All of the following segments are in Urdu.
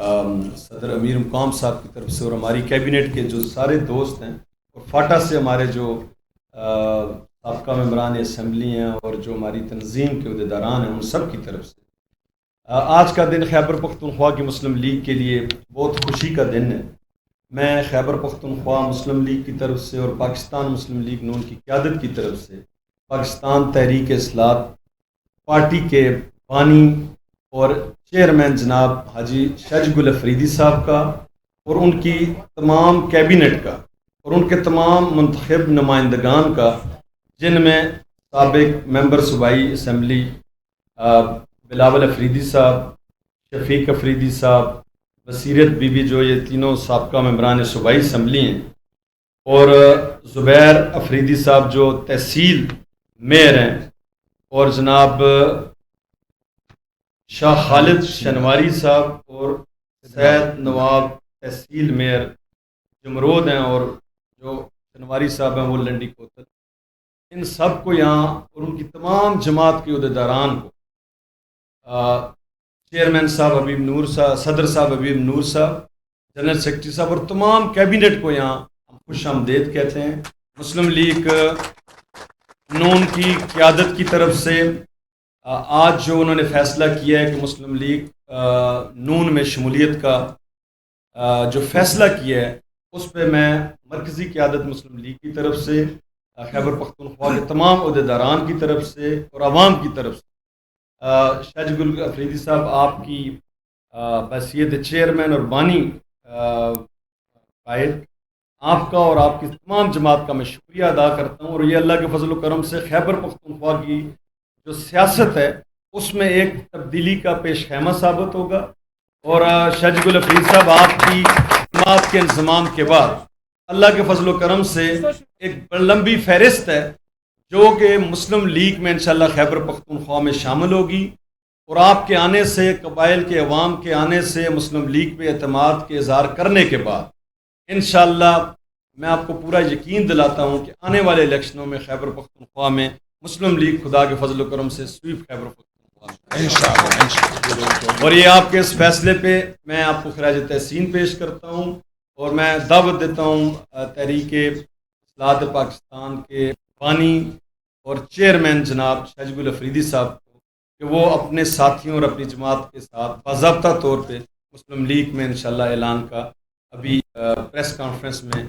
صدر امیر مقام صاحب کی طرف سے اور ہماری کیبنٹ کے جو سارے دوست ہیں اور فاٹا سے ہمارے جو سابقہ ممبران اسمبلی ہیں اور جو ہماری تنظیم کے عہدیداران ہیں ان سب کی طرف سے آج کا دن خیبر پختونخوا کی مسلم لیگ کے لیے بہت خوشی کا دن ہے۔ میں خیبر پختونخوا مسلم لیگ کی طرف سے اور پاکستان مسلم لیگ نون کی قیادت کی طرف سے پاکستان تحریک اصلاح پارٹی کے بانی اور چیئرمین جناب حاجی شج گل افریدی صاحب کا اور ان کی تمام کیبنٹ کا اور ان کے تمام منتخب نمائندگان کا، جن میں سابق ممبر صوبائی اسمبلی بلاول افریدی صاحب، شفیق افریدی صاحب، بصیرت بی بی جو یہ تینوں سابقہ ممبران صوبائی اسمبلی ہیں، اور زبیر افریدی صاحب جو تحصیل میئر ہیں، اور جناب شاہ خالد شنواری صاحب اور سید نواب تحصیل میئر جمرود ہیں، اور جو شنواری صاحب ہیں وہ لنڈی کوتل، ان سب کو یہاں اور ان کی تمام جماعت کے عہدیداران کو، چیئرمین صاحب حبیب نور صاحب، صدر صاحب حبیب نور صاحب، جنرل سیکرٹری صاحب اور تمام کیبنٹ کو یہاں ہم خوش آمدید کہتے ہیں۔ مسلم لیگ نون کی قیادت کی طرف سے آج جو انہوں نے فیصلہ کیا ہے کہ مسلم لیگ نون میں شمولیت کا جو فیصلہ کیا ہے اس پہ میں مرکزی قیادت مسلم لیگ کی طرف سے، خیبر پختونخوا کے تمام عہدیداران کی طرف سے اور عوام کی طرف سے شج گل افریدی صاحب آپ کی بحیثیت چیئرمین اور بانی قائد، آپ کا اور آپ کی تمام جماعت کا میں شکریہ ادا کرتا ہوں، اور یہ اللہ کے فضل و کرم سے خیبر پختونخوا کی جو سیاست ہے اس میں ایک تبدیلی کا پیش خیمہ ثابت ہوگا، اور شج گل افریدی صاحب آپ کی جماعت کے انضمام کے بعد اللہ کے فضل و کرم سے ایک لمبی فہرست ہے جو کہ مسلم لیگ میں انشاءاللہ خیبر پختونخوا میں شامل ہوگی، اور آپ کے آنے سے، قبائل کے عوام کے آنے سے، مسلم لیگ پہ اعتماد کے اظہار کرنے کے بعد انشاءاللہ میں آپ کو پورا یقین دلاتا ہوں کہ آنے والے الیکشنوں میں خیبر پختونخوا میں مسلم لیگ خدا کے فضل و کرم سے سویپ خیبر پختونخوا انشاءاللہ۔ اور یہ آپ کے اس فیصلے پہ میں آپ کو خراج تحسین پیش کرتا ہوں، اور میں دعوت دیتا ہوں تحریک اصلاح پاکستان کے بانی اور چیئرمین جناب شج گل افریدی صاحب کو کہ وہ اپنے ساتھیوں اور اپنی جماعت کے ساتھ باضابطہ طور پہ مسلم لیگ میں انشاءاللہ اعلان کا ابھی پریس کانفرنس میں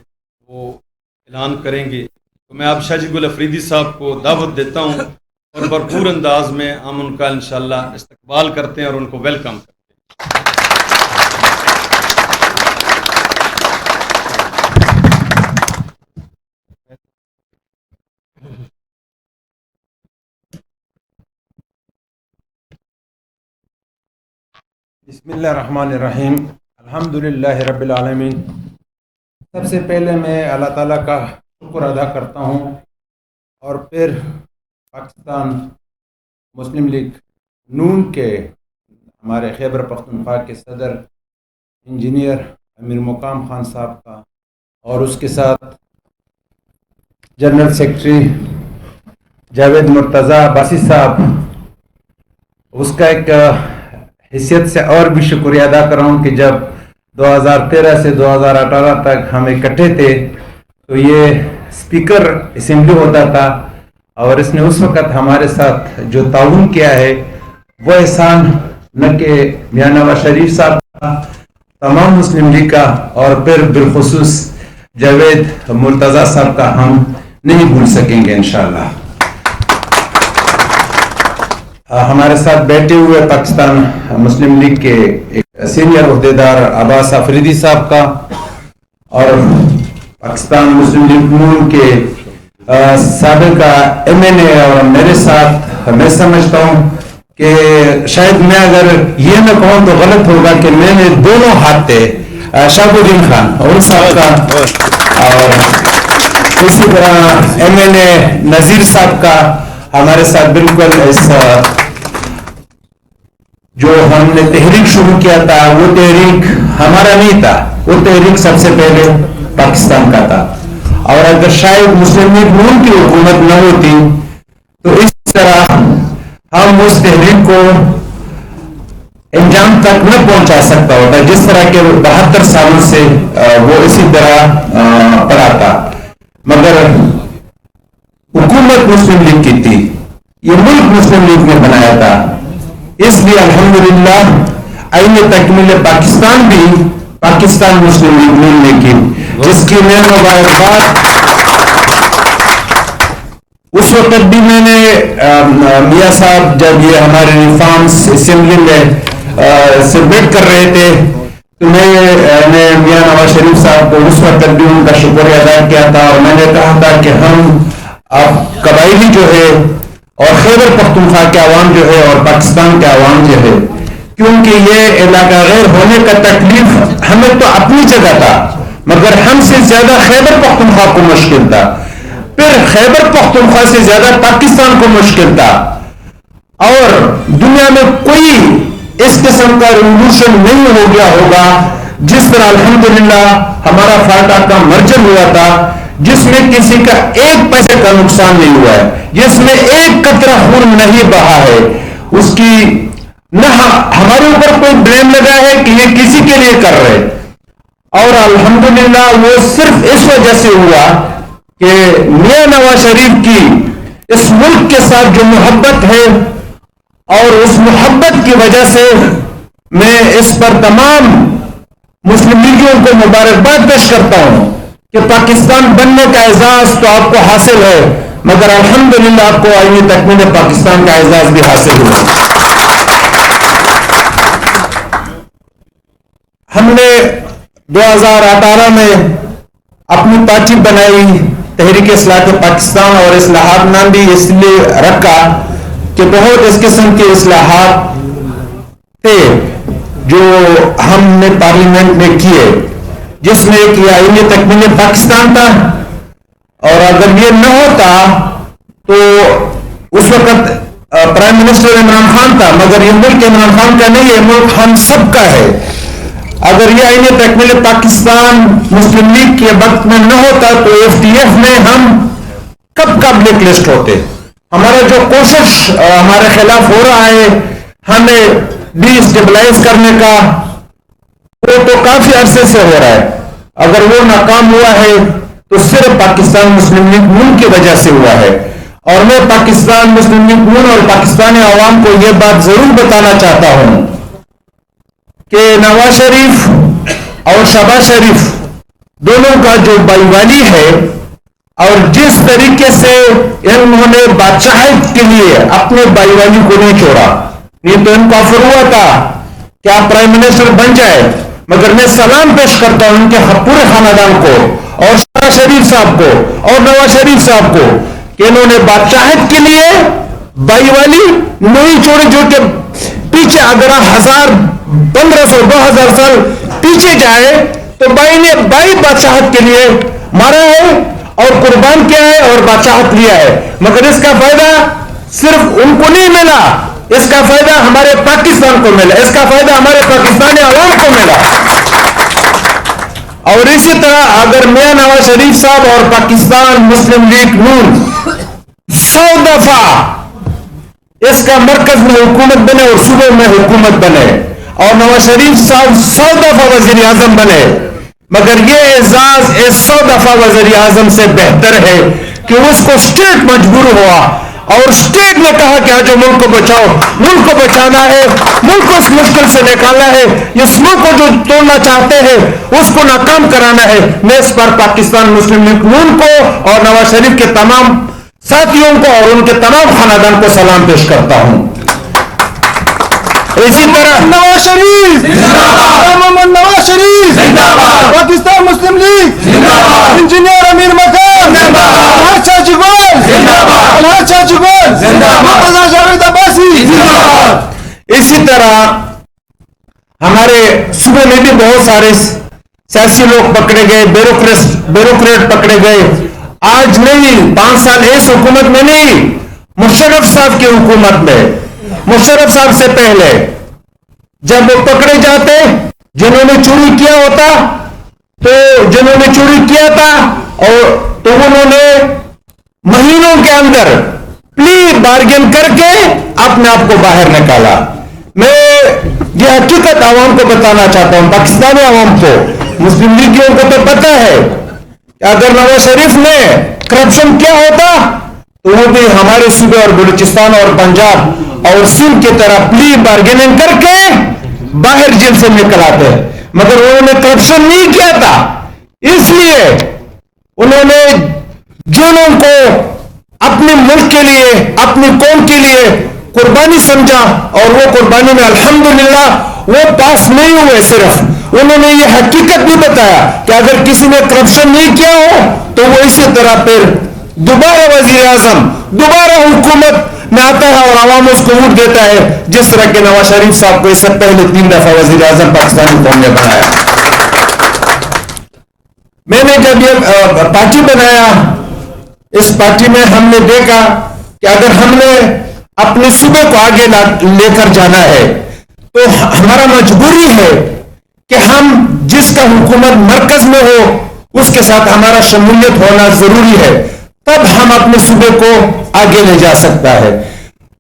وہ اعلان کریں گے، تو میں اب شج گل افریدی صاحب کو دعوت دیتا ہوں اور بھرپور انداز میں ہم ان کا انشاءاللہ استقبال کرتے ہیں اور ان کو ویلکم کرتے ہیں۔ بسم اللہ الرحمن الرحیم، الحمدللہ رب العالمین۔ سب سے پہلے میں اللہ تعالیٰ کا شکر ادا کرتا ہوں، اور پھر پاکستان مسلم لیگ نون کے ہمارے خیبر پختونخوا کے صدر انجینئر امیر مقام خان صاحب کا، اور اس کے ساتھ جنرل سیکرٹری جاوید مرتضیٰ عباسی صاحب، اس کا ایک حیثیت سے اور بھی شکریہ ادا کر رہا ہوں کہ جب 2013 سے 2018 تک ہم اکٹھے تھے تو یہ اسپیکر اسمبلی ہوتا تھا، اور اس نے اس وقت ہمارے ساتھ جو تعاون کیا ہے وہ احسان نہ کہ میاں نواز شریف صاحب کا، تمام مسلم لیگ کا، اور پھر بالخصوص جاوید مرتضیٰ صاحب کا ہم نہیں بھول سکیں گے انشاءاللہ۔ ہمارے ساتھ بیٹھے ہوئے پاکستان مسلم لیگ کے ایک سینئر عہدیدار عباس افریدی صاحب کا، اور پاکستان مسلم لیگ نون کے سابق ایم این اے، اور میرے ساتھ میں سمجھتا ہوں کہ شاید میں اگر یہ نہ کہوں تو غلط ہوگا کہ میں نے دونوں ہاتھ تھے شہاب الدین خان اور صاحب کا، اور اسی طرح ایم این اے نذیر صاحب کا ہمارے ساتھ بالکل اس جو ہم نے تحریک شروع کیا تھا وہ تحریک ہمارا نہیں تھا، وہ تحریک سب سے پہلے پاکستان کا تھا، اور اگر شاید مسلم لیگ نون کی حکومت نہ ہوتی تو اس طرح ہم اس تحریک کو انجام تک نہ پہنچا سکتا ہوتا، جس طرح کہ 72 سالوں سے وہ اسی طرح پڑا تھا، مگر حکومت مسلم لیگ کی تھی، یہ ملک مسلم لیگ نے بنایا تھا، اس لیے الحمدللہ آئین تکمیل پاکستان بھی پاکستان مسلم لیگ نون نے کی، جس کی میں مبارکباد اس وقت بھی میں نے میاں صاحب جب یہ ہمارے ریفارمز اسمبلی میں سبمٹ کر رہے تھے تو میں نے میاں نواز شریف صاحب کو اس وقت بھی ان کا شکریہ ادا کیا تھا، اور میں نے کہا تھا کہ ہم اب قبائلی جو ہے اور خیبر پختونخوا کے عوام جو ہے اور پاکستان کے عوام جو ہے، کیونکہ یہ علاقہ غیر ہونے کا تکلیف ہمیں تو اپنی جگہ تھا، مگر ہم سے زیادہ خیبر پختونخوا کو مشکل تھا، پھر خیبر پختونخوا سے زیادہ پاکستان کو مشکل تھا، اور دنیا میں کوئی اس قسم کا ریولوشن نہیں ہو گیا ہوگا جس طرح الحمدللہ ہمارا فاٹا کا مرجن ہوا تھا، جس میں کسی کا ایک پیسے کا نقصان نہیں ہوا ہے، جس میں ایک قطرہ خون نہیں بہا ہے، اس کی نہ ہمارے اوپر کوئی بلیم لگا ہے کہ یہ کسی کے لیے کر رہے، اور الحمدللہ وہ صرف اس وجہ سے ہوا کہ میاں نواز شریف کی اس ملک کے ساتھ جو محبت ہے، اور اس محبت کی وجہ سے میں اس پر تمام مسلم لیگیوں کو مبارکباد پیش کرتا ہوں کہ پاکستان بننے کا اعزاز تو آپ کو حاصل ہے، مگر الحمدللہ آپ کو آئین تکمیل پاکستان کا اعزاز بھی حاصل ہوا۔ ہم نے 2018 میں اپنی پارٹی بنائی تحریک اصلاح پاکستان، اور اصلاحات نام بھی اس لیے رکھا کہ بہت اس قسم کے اصلاحات تھے جو ہم نے پارلیمنٹ میں کیے، جس میں ایک یہ آئین تکمیل پاکستان تھا، اور اگر یہ نہ ہوتا تو اس وقت پرائم منسٹر عمران خان تھا، مگر یہ ملک عمران خان کا نہیں ہے، ملک ہم سب کا ہے۔ اگر یہ آئین تکمیل پاکستان مسلم لیگ کے وقت میں نہ ہوتا تو FTF میں ہم کب کا بلیک لسٹ ہوتے۔ ہمارا جو کوشش ہمارے خلاف ہو رہا ہے ہمیں ڈی اسٹیبلائز کرنے کا، وہ تو کافی عرصے سے ہو رہا ہے، اگر وہ ناکام ہوا ہے تو صرف پاکستان مسلم لیگ نون کی وجہ سے ہوا ہے، اور میں پاکستان مسلم لیگ نون اور پاکستانی عوام کو یہ بات ضرور بتانا چاہتا ہوں کہ نواز شریف اور شہباز شریف دونوں کا جو بائی والی ہے، اور جس طریقے سے انہوں نے بادشاہت کے لیے اپنے بائی والی کو نہیں چھوڑا، نہیں تو ان کو آفر ہوا تھا کہ آپ پرائم منسٹر بن جائے، مگر میں سلام پیش کرتا ہوں ان کے پورے خاندان کو اور شہباز شریف صاحب کو اور نواز شریف صاحب کو کہ انہوں نے بادشاہت کے لیے بائی والی نہیں چھوڑی، جو کہ پیچھے اگر 1000 1500 2000 سال پیچھے جائے تو بائی نے بائی بادشاہت کے لیے مارا ہے اور قربان کیا ہے اور بادشاہت لیا ہے، مگر اس کا فائدہ صرف ان کو نہیں ملا، اس کا فائدہ ہمارے پاکستان کو ملا، اس کا فائدہ ہمارے پاکستانی عوام کو ملا۔ اور اسی طرح اگر میاں نواز شریف صاحب اور پاکستان مسلم لیگ نون 100 دفعہ اس کا مرکز میں حکومت بنے اور صوبے میں حکومت بنے، اور نواز شریف صاحب 100 دفعہ وزیر اعظم بنے، مگر یہ اعزاز اس 100 دفعہ وزیر اعظم سے بہتر ہے کہ اس کو اسٹیٹ مجبور ہوا اور اسٹیٹ نے کہا کہ آج ملک کو بچاؤ، ملک کو بچانا ہے، ملک کو اس مشکل سے نکالنا ہے، اس ملک کو جو توڑنا چاہتے ہیں اس کو ناکام کرانا ہے۔ میں اس پر پاکستان مسلم لیگ نون کو اور نواز شریف کے تمام ساتھیوں کو اور ان کے تمام خاندان کو سلام پیش کرتا ہوں۔ اسی طرح نواز شریف محمد نواز شریف پاکستان مسلم لیگ انجینئر امیر مکان الحاج چاچی گل الحاج چاچی گل مرتضی جاوید عباسی۔ اسی طرح ہمارے صوبے میں بھی بہت سارے سیاسی لوگ پکڑے گئے، بیوروکریٹ پکڑے گئے، آج نہیں 5 سال اس حکومت میں نہیں، مشرف صاحب کی حکومت میں، مشرف صاحب سے پہلے جب وہ پکڑے جاتے جنہوں نے چوری کیا ہوتا تو جنہوں نے چوری کیا تھا اور تو انہوں نے مہینوں کے اندر پلی بارگن کر کے اپنے آپ کو باہر نکالا۔ میں یہ حقیقت عوام کو بتانا چاہتا ہوں, پاکستانی عوام کو. مسلم لیگیوں کو تو پتہ ہے کہ اگر نواز شریف میں کرپشن کیا ہوتا تو وہ بھی ہمارے صوبے اور بلوچستان اور پنجاب اور سندھ کی طرح پلی بارگیننگ کر کے باہر جیل سے نکل آتے, مگر انہوں نے کرپشن نہیں کیا تھا. اس لیے انہوں نے جنوں کو اپنے ملک کے لیے, اپنی قوم کے لیے قربانی سمجھا, اور وہ قربانی میں الحمدللہ وہ پاس نہیں ہوئے. صرف انہوں نے یہ حقیقت بھی بتایا کہ اگر کسی نے کرپشن نہیں کیا ہو تو وہ اسی طرح پھر دوبارہ وزیر اعظم, دوبارہ حکومت میں آتا ہے اور عوام اس کو ووٹ دیتا ہے, جس طرح کہ نواز شریف صاحب کو اس سے پہلے 3 دفعہ وزیر اعظم پاکستانی قوم نے بنایا. میں نے جب یہ پارٹی بنایا, اس پارٹی میں ہم نے دیکھا کہ اگر ہم نے اپنے صوبے کو آگے لے کر جانا ہے تو ہمارا مجبوری ہے کہ ہم جس کا حکومت مرکز میں ہو اس کے ساتھ ہمارا شمولیت ہونا ضروری ہے, تب ہم اپنے صوبے کو آگے لے جا سکتا ہے.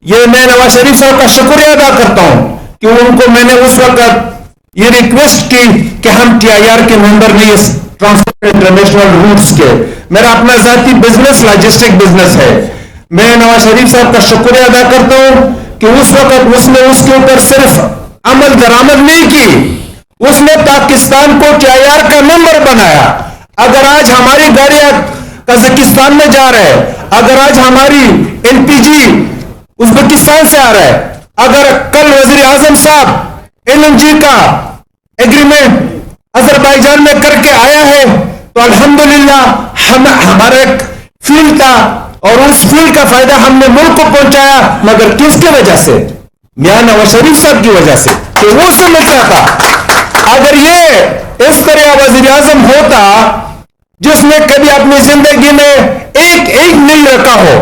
یہ میں نواز شریف صاحب کا شکریہ ادا کرتا ہوں کہ ان کو میں نے اس وقت یہ ریکویسٹ کی کہ ہم TIR کے ممبر نہیں, ٹرانسپورٹ انٹرنیشنل روٹس کے. میرا اپنا ذاتی بزنس لاجسٹک بزنس ہے. میں نواز شریف صاحب کا شکریہ ادا کرتا ہوں کہ اس وقت اس نے اس کے اوپر صرف عمل درآمد نہیں کی, اس نے پاکستان کو TIR کا ممبر بنایا. اگر آج ہماری گاڑیاں قزاقستان میں جا رہے ہیں, اگر آج ہماری LPG ازبکستان سے آ رہا ہے, اگر کل وزیر اعظم صاحب LNG کا ایگریمنٹ آذربائیجان میں کر کے آیا ہے تو الحمدللہ ہمارا ایک فیلڈ تھا اور اس فیلڈ کا فائدہ ہم نے ملک کو پہنچایا, مگر کس کی وجہ سے؟ میاں نواز شریف صاحب کی وجہ سے, کہ وہ سمجھتا تھا اگر یہ اس طرح وزیر اعظم ہوتا جس نے کبھی اپنی زندگی میں ایک نہیں رکھا ہو,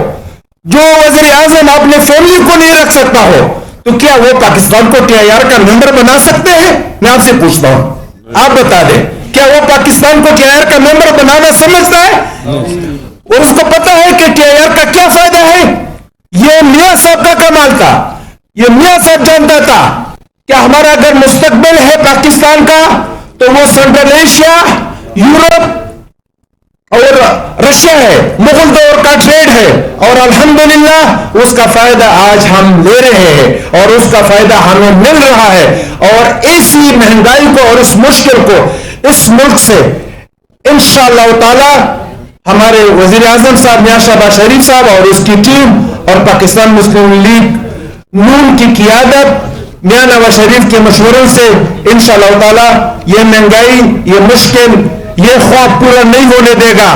جو وزیر اعظم اپنے فیملی کو نہیں رکھ سکتا ہو, تو کیا وہ پاکستان کو TIR کا ممبر بنا سکتے ہیں؟ میں آپ سے پوچھتا ہوں, آپ بتا دیں, کیا وہ پاکستان کو TIR کا ممبر بنانا سمجھتا ہے؟ اور اس کو پتا ہے کہ TIR کا کیا فائدہ ہے؟ یہ میاں صاحب کا کمال تھا. یہ میاں صاحب جانتا تھا کہ ہمارا اگر مستقبل ہے پاکستان کا تو وہ سینٹرل ایشیا, یورپ اور رشیا ہے, مغل دور کا ٹریڈ ہے, اور الحمدللہ اس کا فائدہ آج ہم لے رہے ہیں اور اس کا فائدہ ہمیں مل رہا ہے. اور اسی مہنگائی کو اور اس مشکل کو اس ملک سے انشاءاللہ تعالی ہمارے وزیر اعظم صاحب میاں شہباز شریف صاحب اور اس کی ٹیم اور پاکستان مسلم لیگ نون کی قیادت میاں نواز شریف کے مشوروں سے انشاءاللہ تعالی یہ مہنگائی, یہ مشکل, یہ خواب پورا نہیں ہونے دے گا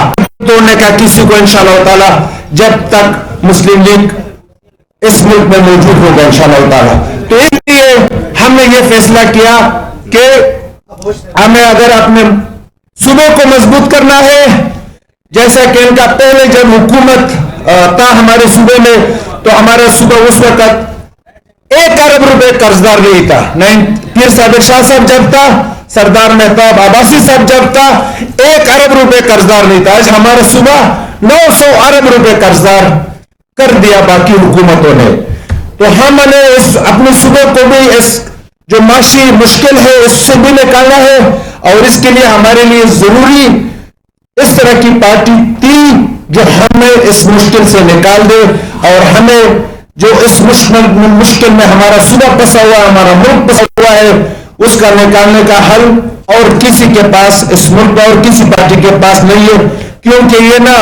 توڑنے کا کسی کو انشاءاللہ تعالی, جب تک مسلم لیگ اس ملک میں موجود ہوگا انشاءاللہ تعالی. تو اس لیے ہم نے یہ فیصلہ کیا کہ ہمیں اگر اپنے صوبے کو مضبوط کرنا ہے, جیسا کہ ان کا پہلے جب حکومت تھا ہمارے صوبے میں تو ہمارا صوبہ اس وقت 1 ارب روپے قرضدار نہیں تھا. پیر صابر شاہ صاحب جب تھا, سردار مہتاب عباسی صاحب جب تھا, 1 ارب روپے قرضدار نہیں تھا. آج ہمارا صوبہ 900 ارب روپے قرضدار کر دیا باقی حکومتوں نے. تو ہم نے اپنے صوبے کو بھی اس جو معاشی مشکل ہے اس سے بھی نکالنا ہے, اور اس کے لیے ہمارے لیے ضروری اس طرح کی پارٹی تھی جو ہمیں اس مشکل سے نکال دے, اور ہمیں جو اس مشکل میں ہمارا صوبہ پھنسا ہوا ہے, ہمارا ملک پھنسا ہوا ہے, اس کا نکالنے کا حل اور کسی کے پاس اس ملک اور کسی پارٹی کے پاس نہیں ہے. کیونکہ یہ نہ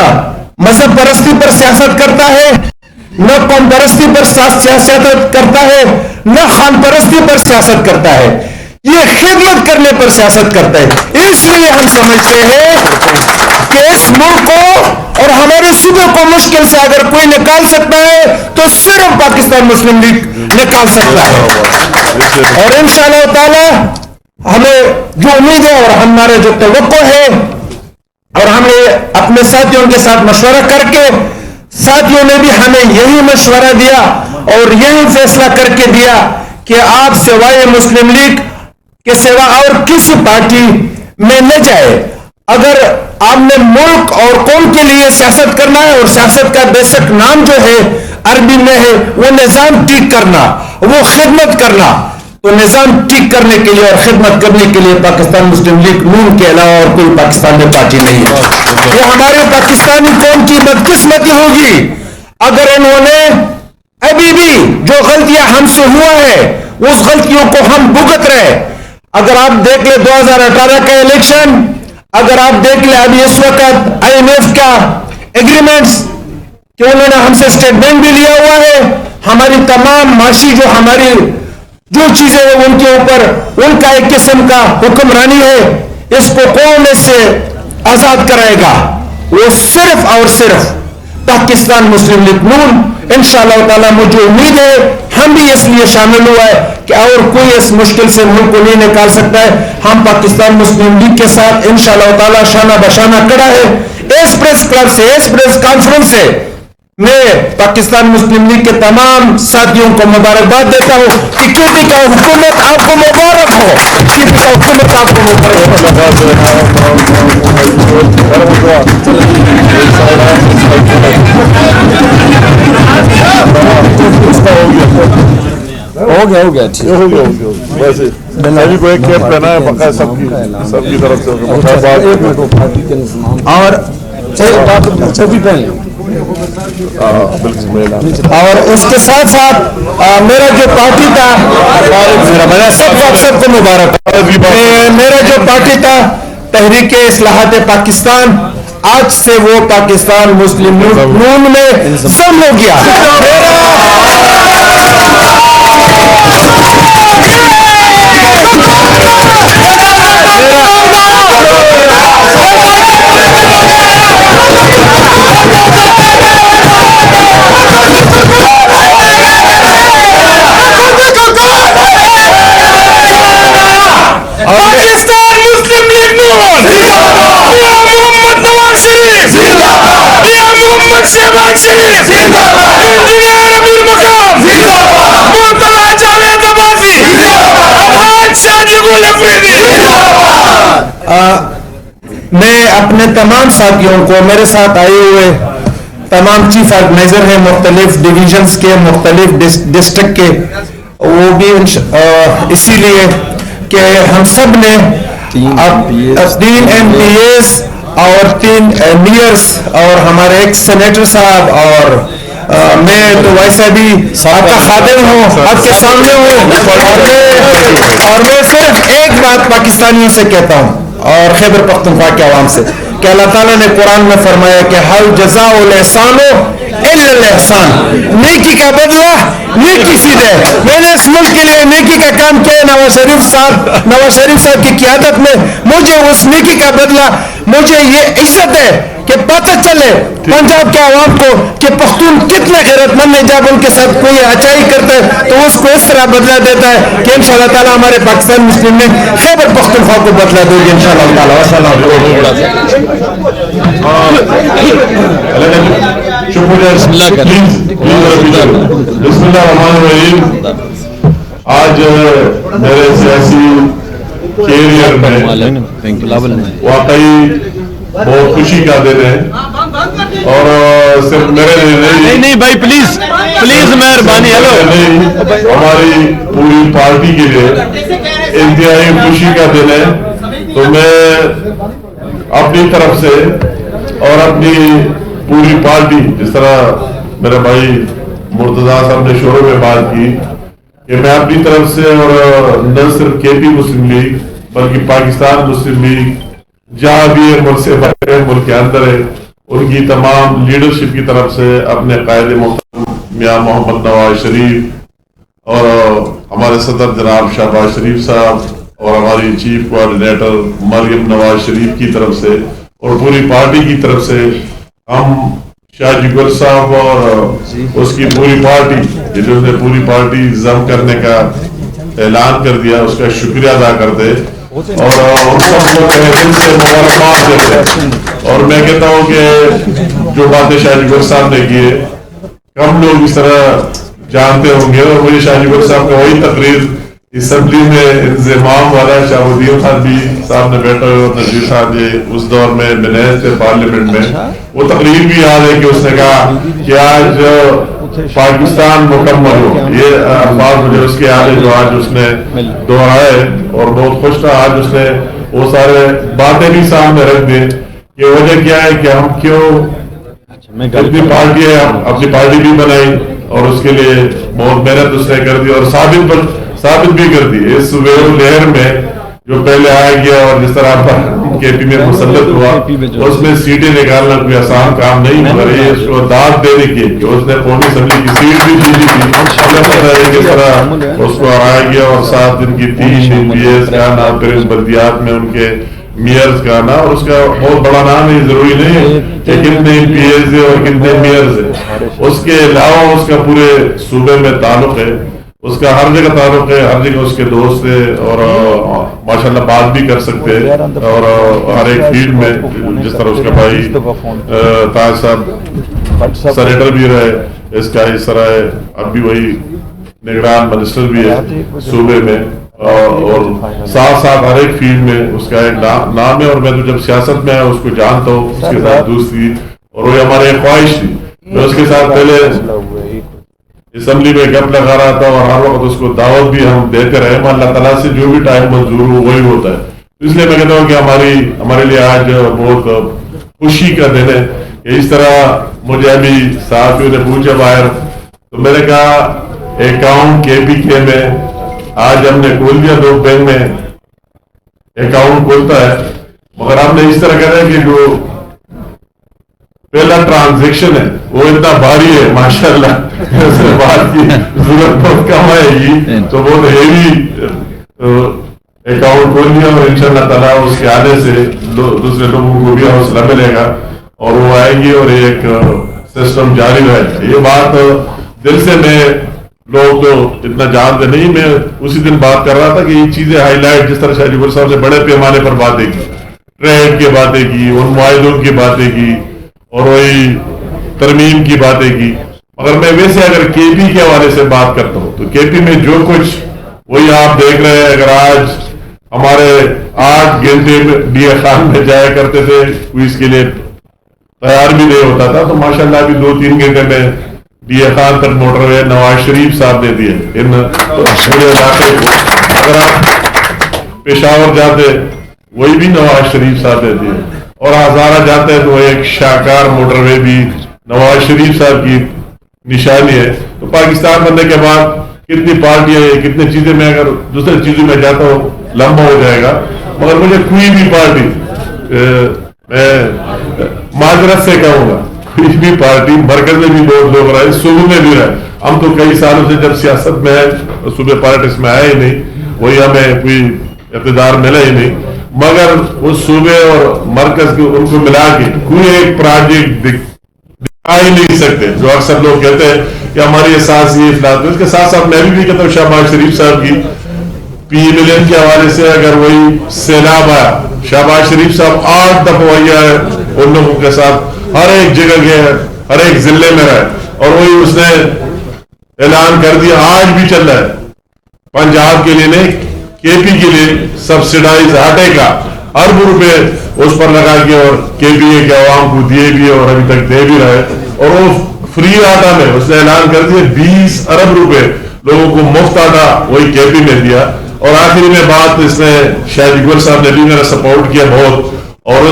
مذہب پرستی پر سیاست کرتا ہے, نہ قوم پرستی پر سیاست کرتا ہے, نہ خان پرستی پر سیاست کرتا ہے, یہ خدمت کرنے پر سیاست کرتا ہے. اس لیے ہم سمجھتے ہیں کہ اس ملک کو اور ہمارے صوبے کو مشکل سے اگر کوئی نکال سکتا ہے تو صرف پاکستان مسلم لیگ نکال سکتا ہے. اور انشاءاللہ تعالی ہمیں جو امید ہے اور ہمارا جو توقع ہے, اور ہم نے اپنے ساتھیوں کے ساتھ مشورہ کر کے, ساتھیوں نے بھی ہمیں یہی مشورہ دیا اور یہی فیصلہ کر کے دیا کہ آپ سوائے مسلم لیگ کے سوا اور کسی پارٹی میں نہ جائے. اگر آپ نے ملک اور قوم کے لیے سیاست کرنا ہے, اور سیاست کا بیسک نام جو ہے عربی میں ہے وہ نظام ٹھیک کرنا, وہ خدمت کرنا, تو نظام ٹھیک کرنے کے لیے اور خدمت کرنے کے لیے پاکستان مسلم لیگ نون کے علاوہ اور کوئی پاکستان میں پارٹی نہیں ہے. یہ ہمارے پاکستانی قوم کی بدقسمتی ہوگی اگر انہوں نے ابھی بھی جو غلطیاں ہم سے ہوا ہے اس غلطیوں کو ہم بھگت رہے. اگر آپ دیکھ لیں 2018 کا الیکشن, اگر آپ دیکھ لیں ابھی اس وقت IMF کا ایگریمنٹس کہ انہوں نے ہم سے اسٹیٹ بینک بھی لیا ہوا ہے, ہماری تمام معاشی جو چیزیں ہیں ان کے اوپر ان کا ایک قسم کا حکمرانی ہے, اس کو کون اس سے آزاد کرائے گا؟ وہ صرف اور صرف پاکستان مسلم لیگ نون. انشاءاللہ تعالیٰ مجھے امید ہے ہم بھی اس لیے شامل ہوا ہے کہ اور کوئی اس مشکل سے ملک کو نہیں نکال سکتا ہے. ہم پاکستان مسلم لیگ کے ساتھ انشاءاللہ تعالیٰ شانہ بشانہ کڑا ہے. اس پریس کلب سے, اس پریس کانفرنس سے میں پاکستان مسلم لیگ کے تمام ساتھیوں کو مبارکباد دیتا ہوں کہ کیوٹی کا حکومت آپ کو مبارک ہو, کیوٹی کا حکومت آپ کو ہو گیا ویسے سبھی کو ایک کیپ پہنا ہے پکا سب کی طرف سے اور اور اس کے ساتھ ساتھ میرا جو پارٹی تھا سب کو مبارک. میرا جو پارٹی تھا تحریک اصلاحات پاکستان, آج سے وہ پاکستان مسلم لیگ نون میں ضم ہو گیا. پاکستان مسلم لیگ نون, محمد نواز شریف, محمد شہباز شریف, انجینئر امیر مقام, مرتضی جاوید عباسی, الحاج شاجی گل افریدی. میں اپنے تمام ساتھیوں کو, میرے ساتھ آئے ہوئے تمام چیف آرگنائزر ہیں مختلف ڈویژنز کے, مختلف ڈسٹرکٹ کے, وہ بھی اسی لیے کہ ہم سب نے 3 MPAs اور 3 میئرس اور ہمارے ایک سینیٹر صاحب اور میں تو ویسے بھی آپ کا خادم ہوں, آپ کے سامنے ہوں, اور میں صرف ایک بات پاکستانیوں سے کہتا ہوں اور خیبر پختونخوا کے عوام سے کہ اللہ تعالیٰ نے قرآن میں فرمایا کہ حل جزاء الاحسان الا الاحسان, نیکی کا بدلہ نیکی سے دے. میں نے اس ملک کے لیے نیکی کا کام کیا ہے. نواز شریف صاحب کی قیادت میں مجھے اس نیکی کا بدلہ, مجھے یہ عزت ہے کہ پتہ چلے پنجاب کے عوام کو کہ پختون کتنے غیرت مند ہیں. جب ان کے ساتھ کوئی اچائی کرتا ہے تو اس کو اس طرح بدلہ دیتا ہے کہ انشاءاللہ تعالیٰ ہمارے پاکستان مسلم لیگ خیبر پختونخوا کو بدلہ دے گی انشاءاللہ تعالیٰ. بسم اللہ الرحمن الرحیم. آج میرے سیاسی کیریئر میں واقعی بہت خوشی کا دن ہے, اور صرف میرے لیے نہیں بھائی پلیز مہربانی, ہماری پوری پارٹی کے لیے انتہائی خوشی کا دن ہے. تو میں اپنی طرف سے اور اپنی پوری پارٹی, جس طرح میرے بھائی مرتضی صاحب نے شروع میں بات کی کہ میں اپنی طرف سے اور نہ صرف KP مسلم لیگ بلکہ پاکستان مسلم لیگ جہاں بھی ملک سے باہر ہے, ملک کے اندر ہے, ان کی تمام لیڈرشپ کی طرف سے اپنے قائد محترم میاں محمد نواز شریف اور ہمارے صدر جناب شہباز شریف صاحب اور ہماری چیف کوآرڈینیٹر مریم نواز شریف کی طرف سے اور پوری پارٹی کی طرف سے ہم شاہ جی گل صاحب اور اس کی پوری پارٹی, جنہوں نے پوری پارٹی ضم کرنے کا اعلان کر دیا, اس کا شکریہ ادا کرتے اور ان سب کو دل سے مبارکباد دیتے. اور میں کہتا ہوں کہ جو باتیں شاہ جی گل صاحب نے کیے کم لوگ اس طرح جانتے ہوں گے, اور مجھے شاہ جی گل صاحب کا وہی تقریر اسمبلی میں انضمام والا شاہ الدین خان بھی صاحب نے بیٹھا ہوئے اور نذیر صاحب جی اس دور میں بنائے تھے پارلیمنٹ میں, وہ تقریر بھی یاد ہے کہ اس نے کہا کہ آج پاکستان مکمل ہو. یہ الفاظ مجھے اس کے آگے جو آج اس نے دہرائے اور بہت خوش تھا. آج اس نے وہ سارے باتیں بھی سامنے رکھ دی کہ وجہ کیا ہے کہ ہم کیوں اپنی پارٹی ہے, اپنی پارٹی بھی بنائی اور اس کے لیے بہت محنت اس نے کر دی اور ثابت بھی کر دی. اس ویو لہر میں جو پہلے آیا گیا اور جس طرح کے پی میں مسلط ہوا, اس میں سیٹیں نکالنا کوئی آسان کام نہیں, مگر یہ اس کو داد دینے کی کہ اس نے قومی اسمبلی کی سیٹ بھی جیتی تھی. جس طرح اس کو ہرایا گیا اور 7 دن کی 3 پی ایس کا نام, پھر اس بلدیات میں ان کے میئرز کا نا, اور اس کا بہت بڑا نام ہے, ضروری نہیں ہے کہ کتنے پی ایس ہے اور کتنے میئرز ہیں. اس کے علاوہ اس کا پورے صوبے میں تعلق ہے, اس کا ہر جگہ تعلق ہے, ہر جگہ اس کے دوست ہے اور ماشاءاللہ بات بھی کر سکتے ہیں اور ہر ایک فیلڈ میں. جس طرح اس کا بھائی تاج صاحب سینیٹر بھی رہے, اس کا اس طرح ہے اب بھی وہی نگران منسٹر بھی ہے صوبے میں, اور ساتھ ساتھ ہر ایک فیلڈ میں اس کا ایک نام ہے. اور میں تو جب سیاست میں آیا اس کو جانتا ہوں, اس کے ساتھ دوستی, اور وہ ہماری ایک خواہش تھی. میں اس کے ساتھ پہلے اسمبلی میں گپ لگا رہا تھا اور ہر وقت اس کو دعوت بھی ہم دیتے رہے. اللہ تعالیٰ سے جو بھی ٹائم منظور ہو وہی ہوتا ہے. اس لیے میں کہتا ہوں کہ ہمارے لیے آج بہت خوشی کا دن ہے کہ اس طرح مجھے ابھی صحافیوں نے پوچھا باہر, تو میں نے کہا اکاؤنٹ کے پی کے میں آج ہم نے کھول دیا, 2 بینک میں اکاؤنٹ کھولتا ہے, مگر ہم نے اس طرح کہا ہے کہ جو پہلا ٹرانزیکشن ہے وہ اتنا بھاری ہے ماشاءاللہ, بات کی ضرورت بہت کم آئے گی, تو بہت ہیوی اکاؤنٹ کھول دیا اور انشاءاللہ تعالیٰ اس کے آنے سے دوسرے لوگوں کو بھی حوصلہ ملے گا اور وہ آئے گی اور ایک سسٹم جاری رہے گا. یہ بات دل سے میں لوگ تو اتنا جانتے نہیں, میں اسی دن بات کر رہا تھا کہ یہ چیزیں ہائی لائٹ جس طرح شاہ جبر صاحب سے بڑے پیمانے پر باتیں کی, ٹریڈ کی باتیں کی, ان معاہدوں کی باتیں کی اور وہی ترمیم کی باتیں کی, مگر میں ویسے اگر کے پی کے حوالے سے بات کرتا ہوں تو کے پی میں جو کچھ وہی آپ دیکھ رہے ہیں. اگر آج ہمارے 8 گھنٹے ڈی اے خان میں جایا کرتے تھے, کوئی اس کے لیے تیار بھی نہیں ہوتا تھا, تو ماشاءاللہ ابھی 2-3 گھنٹے میں ڈی اے خان تک موٹر وے نواز شریف صاحب نے دیے ان پورے علاقے کو. اگر آپ پشاور جاتے وہی بھی نواز شریف صاحب نے دیے, اور ہزارہ جاتے ہیں تو ایک شاہکار موٹر وے بھی نواز شریف صاحب کی نشانی ہے. تو پاکستان بننے کے بعد کتنی پارٹیاں ہیں, کتنی چیزیں, میں اگر دوسرے چیزوں میں جاتا ہوں لمبا ہو جائے گا, مگر مجھے کوئی بھی پارٹی, میں معذرت سے کہوں گا, کوئی بھی پارٹی مرکز میں بھی بہت لوگ رہے, صوبے میں بھی رہے. ہم تو کئی سالوں سے جب سیاست میں ہے صوبے پالیٹکس میں آئے ہی نہیں, وہی ہمیں کوئی اقتدار ملا ہی نہیں, مگر اس صوبے اور مرکز کو ان کو ملا کے کوئی ایک پروجیکٹ دکھا ہی نہیں سکتے. جو اکثر لوگ کہتے ہیں کہ ہماری احساس یہ افراد, اس کے ساتھ ساتھ میں بھی کہتا ہوں شہباز شریف صاحب کی پی ملین کے حوالے سے اگر وہی سیلاب آیا, شہباز شریف صاحب 8 دفعہ وہی آئے ان لوگوں کے ساتھ, ہر ایک جگہ گئے, ہر ایک ضلع میں رہے, اور وہی اس نے اعلان کر دیا, آج بھی چل رہا ہے, پنجاب کے لیے نہیں کے پی کے لیے سبسڈائز آٹے کا ارب روپے اس پر لگا کے اور کے پی اے کے عوام کو دیے بھی اور ابھی تک دے بھی رہے, اور وہ فری آٹا میں اس نے اعلان کر دیا 20 ارب روپے لوگوں کو مفت آٹا وہی کے پی میں دیا. اور آخری میں بات اس نے شاہ اقبال صاحب نے بھی میرا سپورٹ کیا بہت, اور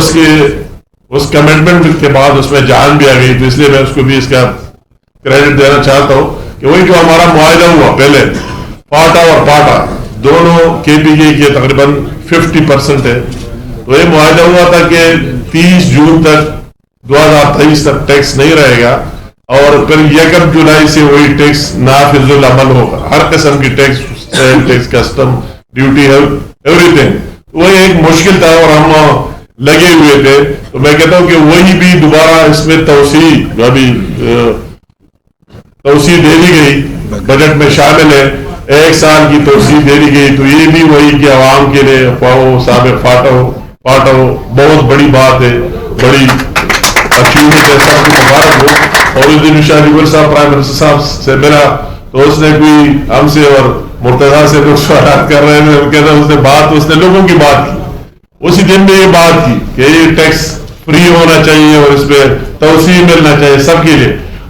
اس کمٹمنٹ کے بعد اس میں جان بھی آ گئی, تو اس لیے میں اس کو بھی اس کا کریڈٹ دینا چاہتا ہوں کہ وہی جو ہمارا معاہدہ ہوا پہلے پاٹا اور پاٹا دونوں کے پی کے تقریباً 50% ہے, تو یہ معاہدہ ہوا تھا کہ 30 جون تک 2023 تک ٹیکس نہیں رہے گا, اور پھر 1 جولائی سے وہی ٹیکس نافذ العمل ہوگا, ہر قسم کی tax custom duty everything. وہ ایک مشکل تھا اور ہم لگے ہوئے تھے, تو میں کہتا ہوں کہ وہی بھی دوبارہ اس میں توسیع ابھی توسیع دے دی گئی, بجٹ میں شامل ہے, 1 سال کی توسیع دے دی گئی. تو یہ بھی وہی کہ عوام کے لیے ثابت پاٹو بہت بڑی بات ہے, بڑی اچیومنٹ ہے, سب کو مبارک ہو. اور اس دن شاہ جبر صاحب پرائم منسٹر صاحب سے ملا تو اس نے کوئی ہم سے اور مرتضیٰ سے لوگ سوالات کر رہے ہیں, کہتا اس نے لوگوں کی بات کی, اسی دن میں یہ بات کی کہ یہ ٹیکس فری ہونا چاہیے اور اس پہ توسیع ملنا چاہیے سب کے لیے.